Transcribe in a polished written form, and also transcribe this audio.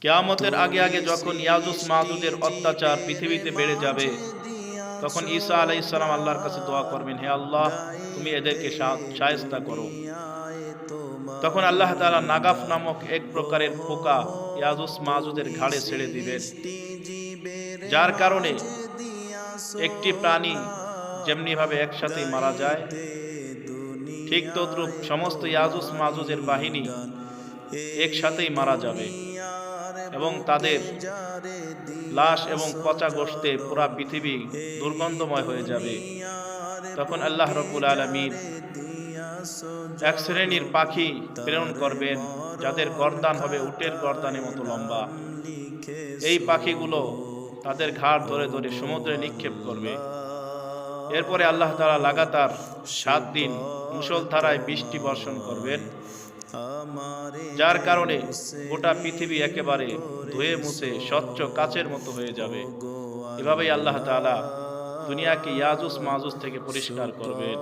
কিয়ামতের আগে আগে যখন ইয়াজুজ মাজুজের অত্যাচার পৃথিবীতে বেড়ে যাবে, তখন ঈসা আলাইহিস সালাম আল্লাহর কাছে দোয়া করবেন, হে আল্লাহ, তুমি এদেরকে শায়েস্তা করো। তখন আল্লাহ তাআলা নাগাফ নামক এক প্রকারের পোকা ইয়াজুজ মাজুজের ঘাড়ে ছেড়ে দিবেন, যার কারণে একটি প্রাণী যেমনি ভাবে একসাথেই মারা যায়, ঠিক তদ্রূপ সমস্ত ইয়াজুজ মাজুজের বাহিনী একসাথেই মারা যাবে এবং তাদের লাশ এবং পচা গোশতে পুরা পৃথিবী দুর্গন্ধময় হয়ে যাবে। তখন আল্লাহ রাব্বুল আলামিন এক শ্রেণীর পাখি প্রেরণ করবেন, যাদের গর্দান হবে উটের গর্দানের মতো লম্বা। এই পাখিগুলো তাদের ঘাড় ধরে ধরে সমুদ্রে নিক্ষেপ করবে। এরপরে আল্লাহ তাআলা লাগাতার 7 দিন মুষলধারায় বৃষ্টি বর্ষণ করবেন, যার কারণে গোটা পৃথিবী একেবারে ধুয়ে মুছে স্বচ্ছ কাচের মতো হয়ে যাবে। এভাবেই আল্লাহ তাআলা দুনিয়াকে ইয়াজুজ মাজুজ থেকে পরিষ্কার করবেন।